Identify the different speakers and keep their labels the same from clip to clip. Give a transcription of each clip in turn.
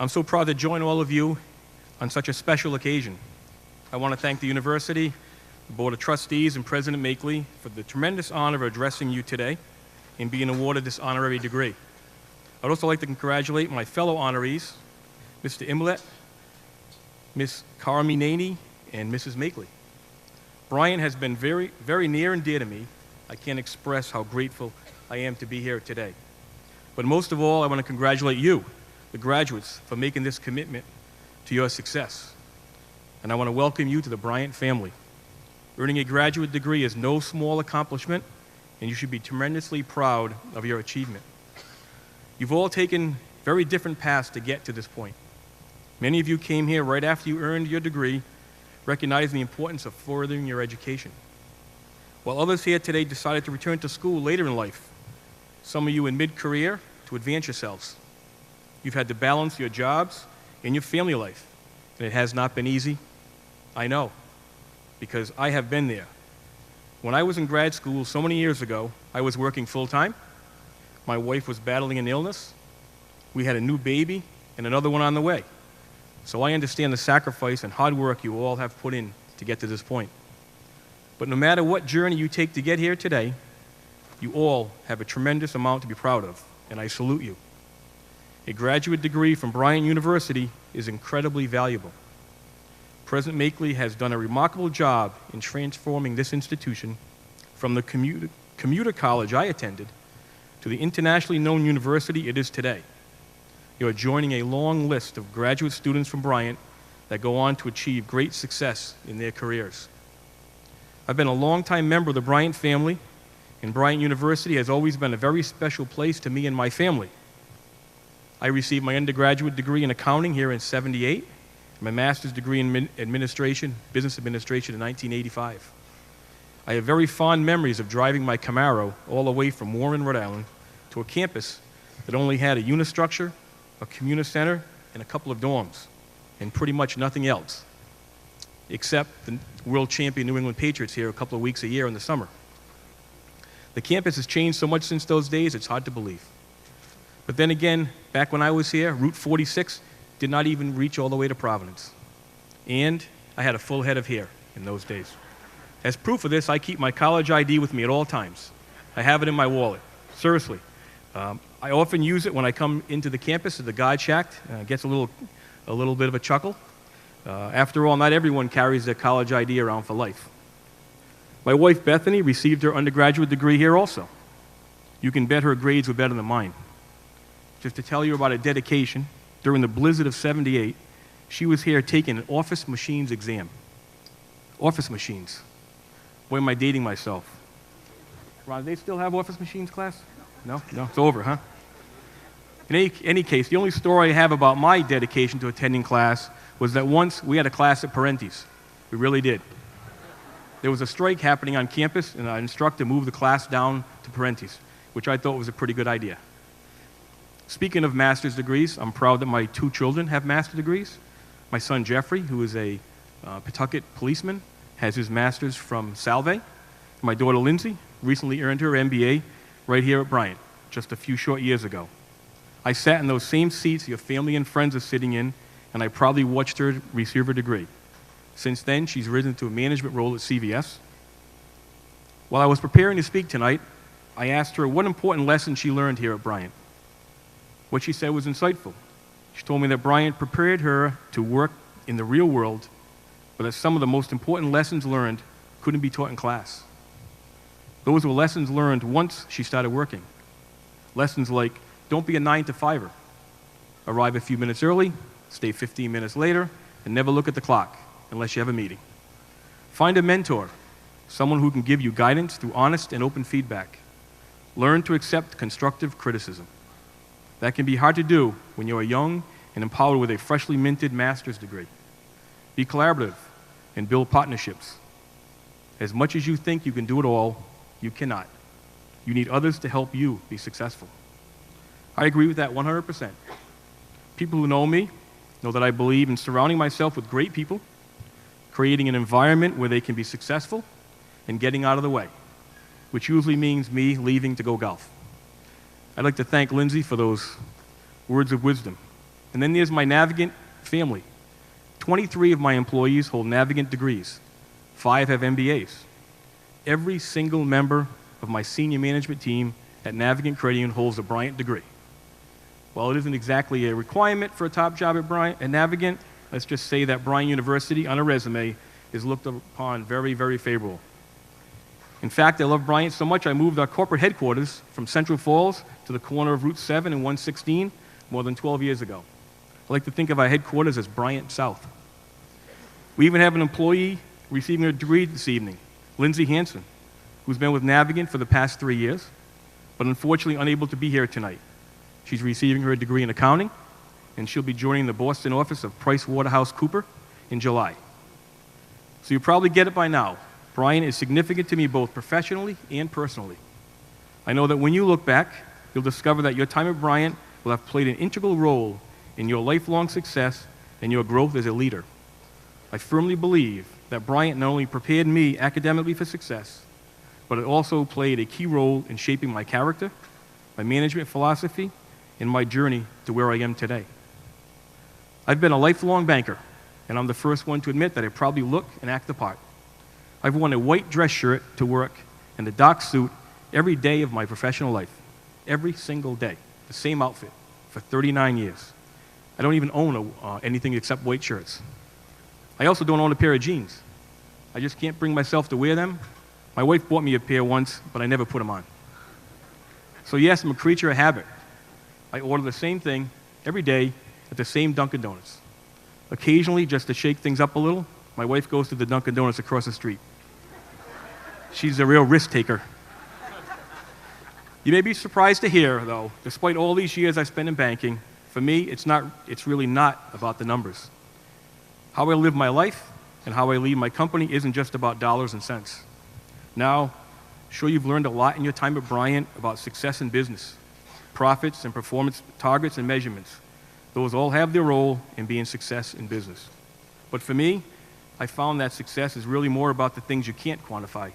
Speaker 1: I'm so proud to join all of you on such a special occasion. I want to thank the university, the Board of Trustees, and President Makeley for the tremendous honor of addressing you today and being awarded this honorary degree. I'd also like to congratulate my fellow honorees, Mr. Imlet, Ms. Carminani, and Mrs. Makeley. Bryant has been very, very near and dear to me. I can't express how grateful I am to be here today. But most of all, I want to congratulate you, the graduates, for making this commitment to your success. And I want to welcome you to the Bryant family. Earning a graduate degree is no small accomplishment, and you should be tremendously proud of your achievement. You've all taken very different paths to get to this point. Many of you came here right after you earned your degree, recognizing the importance of furthering your education. While others here today decided to return to school later in life, some of you in mid-career to advance yourselves. You've had to balance your jobs and your family life, and it has not been easy. I know, because I have been there. When I was in grad school so many years ago, I was working full-time. My wife was battling an illness. We had a new baby and another one on the way. So I understand the sacrifice and hard work you all have put in to get to this point. But no matter what journey you take to get here today, you all have a tremendous amount to be proud of, and I salute you. A graduate degree from Bryant University is incredibly valuable. President Makeley has done a remarkable job in transforming this institution from the commuter college I attended to the internationally known university it is today. You are joining a long list of graduate students from Bryant that go on to achieve great success in their careers. I've been a longtime member of the Bryant family, and Bryant University has always been a very special place to me and my family. I received my undergraduate degree in accounting here in '78, and my master's degree in business administration in 1985. I have very fond memories of driving my Camaro all the way from Warren, Rhode Island, to a campus that only had a unistructure, a community center, and a couple of dorms, and pretty much nothing else, except the world champion New England Patriots here a couple of weeks a year in the summer. The campus has changed so much since those days, it's hard to believe. But then again, back when I was here, Route 46 did not even reach all the way to Providence. And I had a full head of hair in those days. As proof of this, I keep my college ID with me at all times. I have it in my wallet, seriously. I often use it when I come into the campus at the guard shack. Gets a little bit of a chuckle. After all, not everyone carries their college ID around for life. My wife, Bethany, received her undergraduate degree here also. You can bet her grades were better than mine. Just to tell you about a dedication, during the blizzard of '78, she was here taking an office machines exam. Office machines. Boy, am I dating myself. Ron, do they still have office machines class? No? No, it's over, huh? In any case, the only story I have about my dedication to attending class was that once we had a class at Parentes. We really did. There was a strike happening on campus, and our instructor moved the class down to Parentes, which I thought was a pretty good idea. Speaking of master's degrees, I'm proud that my 2 children have master's degrees. My son Jeffrey, who is a Pawtucket policeman, has his master's from Salve. My daughter Lindsay recently earned her MBA right here at Bryant, just a few short years ago. I sat in those same seats your family and friends are sitting in, and I proudly watched her receive her degree. Since then, she's risen to a management role at CVS. While I was preparing to speak tonight, I asked her what important lesson she learned here at Bryant. What she said was insightful. She told me that Bryant prepared her to work in the real world, but that some of the most important lessons learned couldn't be taught in class. Those were lessons learned once she started working. Lessons like, don't be a 9-to-5er. Arrive a few minutes early, stay 15 minutes later, and never look at the clock unless you have a meeting. Find a mentor, someone who can give you guidance through honest and open feedback. Learn to accept constructive criticism. That can be hard to do when you are young and empowered with a freshly minted master's degree. Be collaborative and build partnerships. As much as you think you can do it all, you cannot. You need others to help you be successful. I agree with that 100%. People who know me know that I believe in surrounding myself with great people, creating an environment where they can be successful, and getting out of the way, which usually means me leaving to go golf. I'd like to thank Lindsay for those words of wisdom. And then there's my Navigant family. 23 of my employees hold Navigant degrees. 5 have MBAs. Every single member of my senior management team at Navigant Credit Union holds a Bryant degree. While it isn't exactly a requirement for a top job at Navigant, let's just say that Bryant University on a resume is looked upon very, very favorable. In fact, I love Bryant so much I moved our corporate headquarters from Central Falls to the corner of Route 7 and 116 more than 12 years ago. I like to think of our headquarters as Bryant South. We even have an employee receiving a degree this evening, Lindsay Hansen, who's been with Navigant for the past 3 years, but unfortunately unable to be here tonight. She's receiving her degree in accounting, and she'll be joining the Boston office of PricewaterhouseCoopers in July. So you probably get it by now. Bryant is significant to me both professionally and personally. I know that when you look back, you'll discover that your time at Bryant will have played an integral role in your lifelong success and your growth as a leader. I firmly believe that Bryant not only prepared me academically for success, but it also played a key role in shaping my character, my management philosophy, and my journey to where I am today. I've been a lifelong banker, and I'm the first one to admit that I probably look and act the part. I've worn a white dress shirt to work and a dark suit every day of my professional life. Every single day. The same outfit for 39 years. I don't even own anything except white shirts. I also don't own a pair of jeans. I just can't bring myself to wear them. My wife bought me a pair once, but I never put them on. So yes, I'm a creature of habit. I order the same thing every day at the same Dunkin' Donuts. Occasionally, just to shake things up a little, my wife goes to the Dunkin' Donuts across the street. She's a real risk taker. You may be surprised to hear, though, despite all these years I spent in banking, for me, it's really not about the numbers. How I live my life and how I lead my company isn't just about dollars and cents. Now, sure you've learned a lot in your time at Bryant about success in business, profits and performance targets and measurements. Those all have their role in being success in business. But for me, I found that success is really more about the things you can't quantify,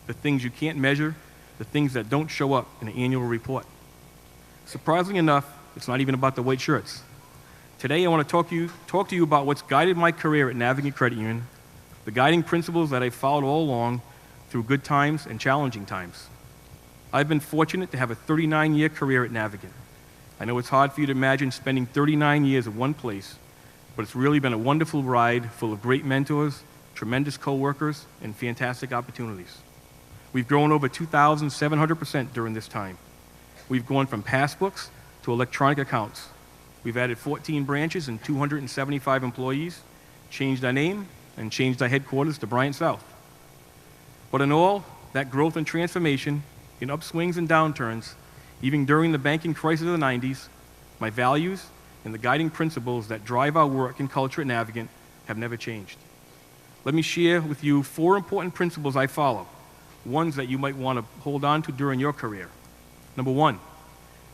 Speaker 1: the things you can't measure, the things that don't show up in an annual report. Surprisingly enough, it's not even about the white shirts. Today, I want to talk to you about what's guided my career at Navigant Credit Union, the guiding principles that I followed all along through good times and challenging times. I've been fortunate to have a 39-year career at Navigant. I know it's hard for you to imagine spending 39 years in one place, but it's really been a wonderful ride full of great mentors, tremendous coworkers, and fantastic opportunities. We've grown over 2,700% during this time. We've gone from passbooks to electronic accounts. We've added 14 branches and 275 employees, changed our name, and changed our headquarters to Bryant South. But in all, that growth and transformation, in upswings and downturns, even during the banking crisis of the 90s, my values and the guiding principles that drive our work and culture at Navigant have never changed. Let me share with you 4 important principles I follow, ones that you might want to hold on to during your career. Number 1,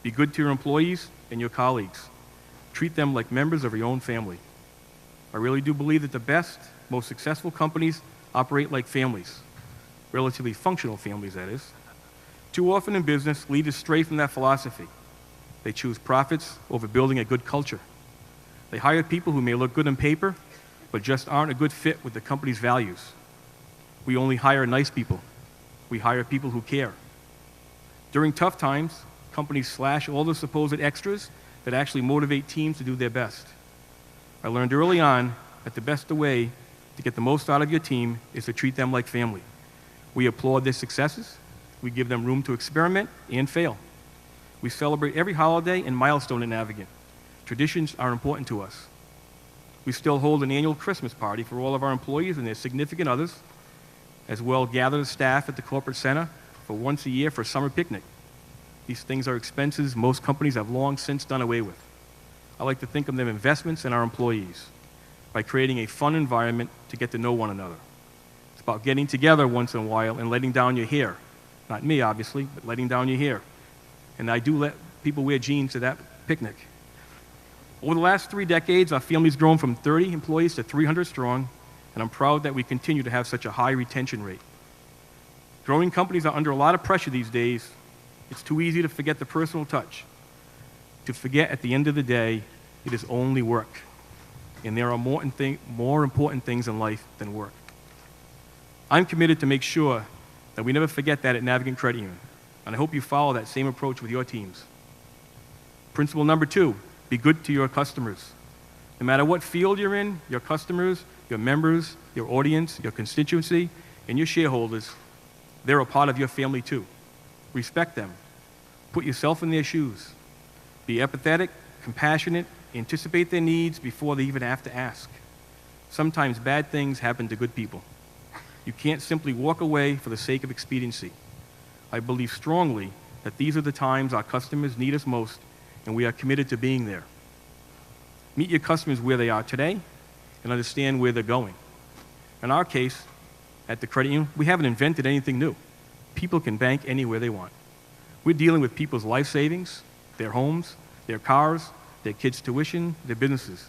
Speaker 1: be good to your employees and your colleagues. Treat them like members of your own family. I really do believe that the best, most successful companies operate like families, relatively functional families, that is. Too often in business, leaders stray from that philosophy. They choose profits over building a good culture. They hire people who may look good on paper, but just aren't a good fit with the company's values. We only hire nice people. We hire people who care. During tough times, companies slash all the supposed extras that actually motivate teams to do their best. I learned early on that the best way to get the most out of your team is to treat them like family. We applaud their successes. We give them room to experiment and fail. We celebrate every holiday and milestone at Navigant. Traditions are important to us. We still hold an annual Christmas party for all of our employees and their significant others, as well gather the staff at the corporate center for once a year for a summer picnic. These things are expenses most companies have long since done away with. I like to think of them investments in our employees by creating a fun environment to get to know one another. It's about getting together once in a while and letting down your hair. Not me, obviously, but letting down your hair. And I do let people wear jeans to that picnic. Over the last 3 decades, our family's grown from 30 employees to 300 strong, and I'm proud that we continue to have such a high retention rate. Growing companies are under a lot of pressure these days. It's too easy to forget the personal touch, to forget at the end of the day It is only work. And there are more important things in life than work. I'm committed to make sure that we never forget that at Navigant Credit Union, and I hope you follow that same approach with your teams. Principle number 2, be good to your customers. No matter what field you're in, your customers, your members, your audience, your constituency, and your shareholders, they're a part of your family too. Respect them. Put yourself in their shoes. Be empathetic, compassionate, anticipate their needs before they even have to ask. Sometimes bad things happen to good people. You can't simply walk away for the sake of expediency. I believe strongly that these are the times our customers need us most, and we are committed to being there. Meet your customers where they are today and understand where they're going. In our case, at the credit union, we haven't invented anything new. People can bank anywhere they want. We're dealing with people's life savings, their homes, their cars, their kids' tuition, their businesses.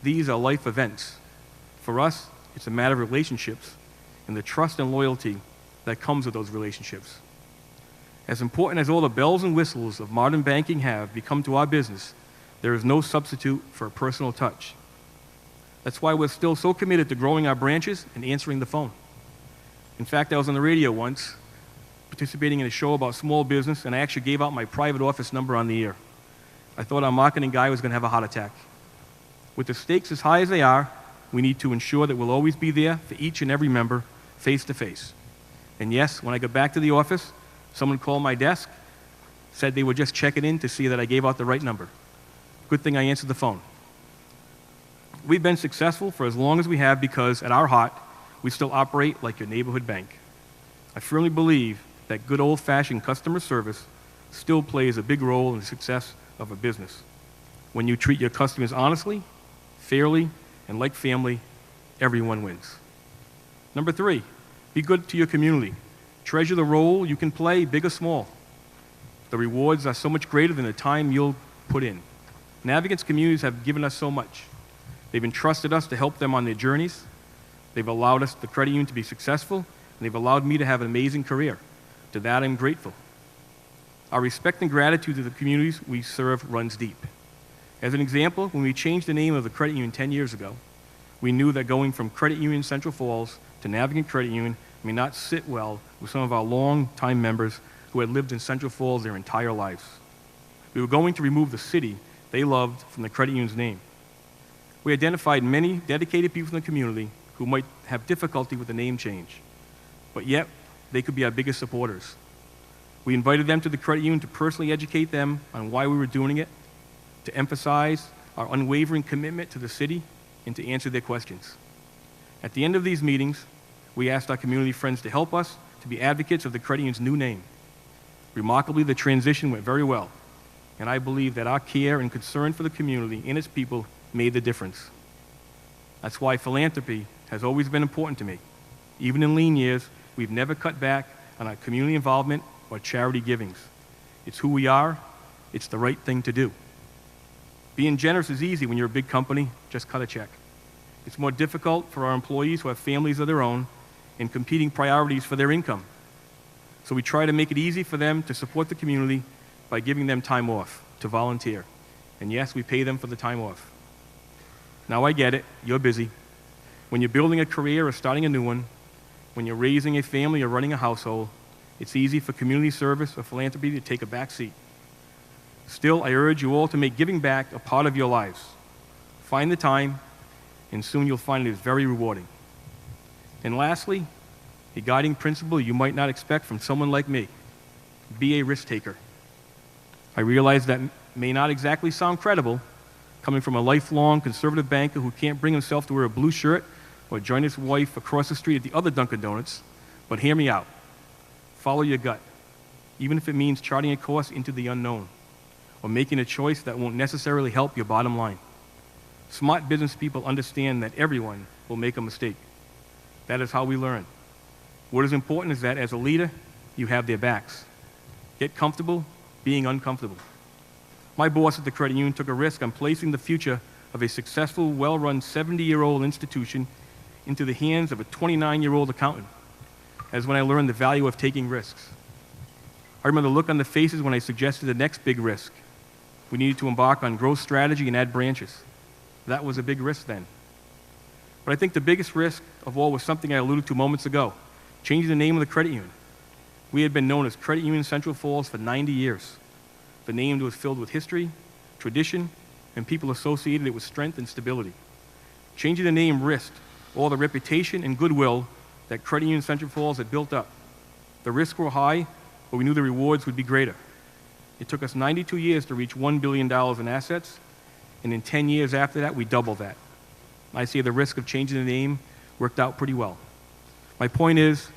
Speaker 1: These are life events. For us, it's a matter of relationships and the trust and loyalty that comes with those relationships. As important as all the bells and whistles of modern banking have become to our business, there is no substitute for a personal touch. That's why we're still so committed to growing our branches and answering the phone. In fact, I was on the radio once, participating in a show about small business, and I actually gave out my private office number on the air. I thought our marketing guy was going to have a heart attack. With the stakes as high as they are, we need to ensure that we'll always be there for each and every member, face to face. And yes, when I got back to the office, someone called my desk, said they were just checking in to see that I gave out the right number. Good thing I answered the phone. We've been successful for as long as we have because, at our heart, we still operate like your neighborhood bank. I firmly believe that good old-fashioned customer service still plays a big role in the success of a business. When you treat your customers honestly, fairly, and like family, everyone wins. Number 3, be good to your community. Treasure the role you can play, big or small. The rewards are so much greater than the time you'll put in. Navigant's communities have given us so much. They've entrusted us to help them on their journeys. They've allowed us, the credit union, to be successful, and they've allowed me to have an amazing career. To that, I'm grateful. Our respect and gratitude to the communities we serve runs deep. As an example, when we changed the name of the credit union 10 years ago, we knew that going from Credit Union Central Falls to Navigant Credit Union may not sit well with some of our long-time members who had lived in Central Falls their entire lives. We were going to remove the city they loved from the credit union's name. We identified many dedicated people in the community who might have difficulty with the name change, but yet they could be our biggest supporters. We invited them to the credit union to personally educate them on why we were doing it, to emphasize our unwavering commitment to the city, and to answer their questions. At the end of these meetings, we asked our community friends to help us to be advocates of the credit union's new name. Remarkably, the transition went very well, and I believe that our care and concern for the community and its people made the difference. That's why philanthropy has always been important to me. Even in lean years, we've never cut back on our community involvement or charity givings. It's who we are. It's the right thing to do. Being generous is easy when you're a big company. Just cut a check. It's more difficult for our employees who have families of their own and competing priorities for their income. So we try to make it easy for them to support the community by giving them time off to volunteer. And yes, we pay them for the time off. Now I get it. You're busy. When you're building a career or starting a new one, when you're raising a family or running a household, it's easy for community service or philanthropy to take a back seat. Still, I urge you all to make giving back a part of your lives. Find the time, and soon you'll find it is very rewarding. And lastly, a guiding principle you might not expect from someone like me: be a risk taker. I realize that may not exactly sound credible, coming from a lifelong conservative banker who can't bring himself to wear a blue shirt or join his wife across the street at the other Dunkin' Donuts, but hear me out. Follow your gut, even if it means charting a course into the unknown, or making a choice that won't necessarily help your bottom line. Smart business people understand that everyone will make a mistake. That is how we learn. What is important is that as a leader, you have their backs. Get comfortable being uncomfortable. My boss at the credit union took a risk on placing the future of a successful, well-run 70-year-old institution into the hands of a 29-year-old accountant. As when I learned the value of taking risks. I remember the look on the faces when I suggested the next big risk. We needed to embark on growth strategy and add branches. That was a big risk then. But I think the biggest risk of all was something I alluded to moments ago, changing the name of the credit union. We had been known as Credit Union Central Falls for 90 years. The name was filled with history, tradition, and people associated it with strength and stability. Changing the name risked all the reputation and goodwill that Credit Union Central Falls had built up. The risks were high, but we knew the rewards would be greater. It took us 92 years to reach $1 billion in assets, and in 10 years after that, we doubled that. I say the risk of changing the name worked out pretty well. My point is,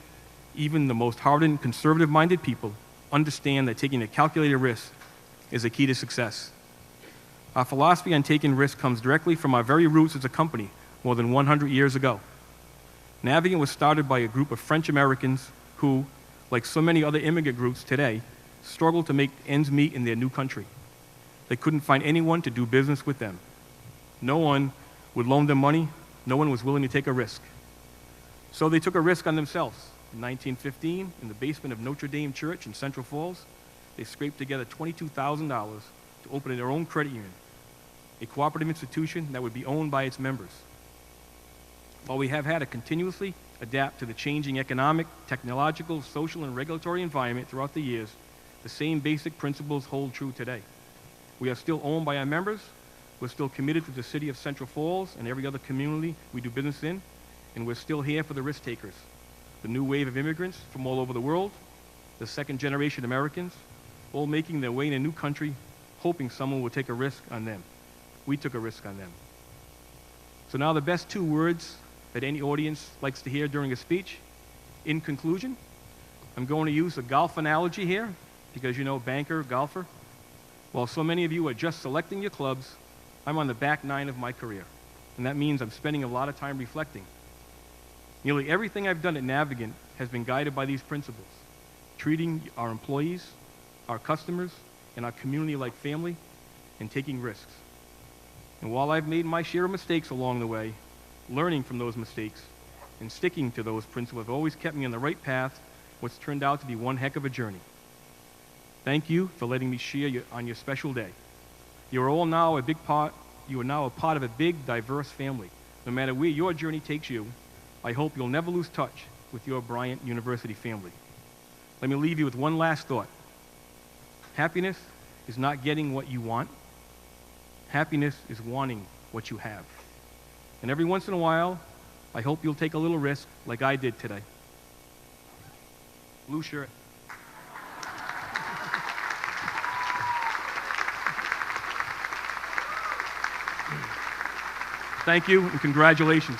Speaker 1: even the most hardened, conservative-minded people understand that taking a calculated risk is a key to success. Our philosophy on taking risks comes directly from our very roots as a company more than 100 years ago. Navigant was started by a group of French Americans who, like so many other immigrant groups today, struggled to make ends meet in their new country. They couldn't find anyone to do business with them. No one would loan them money. No one was willing to take a risk. So they took a risk on themselves. In 1915, in the basement of Notre Dame Church in Central Falls, they scraped together $22,000 to open their own credit union, a cooperative institution that would be owned by its members. While we have had to continuously adapt to the changing economic, technological, social, and regulatory environment throughout the years, the same basic principles hold true today. We are still owned by our members. We're still committed to the city of Central Falls and every other community we do business in, and we're still here for the risk takers, the new wave of immigrants from all over the world, the second-generation Americans, all making their way in a new country, hoping someone will take a risk on them. We took a risk on them. So now the best two words that any audience likes to hear during a speech. In conclusion, I'm going to use a golf analogy here, because you know, banker, golfer. While so many of you are just selecting your clubs, I'm on the back nine of my career, and that means I'm spending a lot of time reflecting. Nearly everything I've done at Navigant has been guided by these principles, treating our employees, our customers, and our community like family, and taking risks. And while I've made my share of mistakes along the way, learning from those mistakes and sticking to those principles have always kept me on the right path, what's turned out to be one heck of a journey. Thank you for letting me share on your special day. You are now a part of a big, diverse family. No matter where your journey takes you, I hope you'll never lose touch with your Bryant University family. Let me leave you with one last thought. Happiness is not getting what you want. Happiness is wanting what you have. And every once in a while, I hope you'll take a little risk like I did today. Blue shirt. Thank you and congratulations.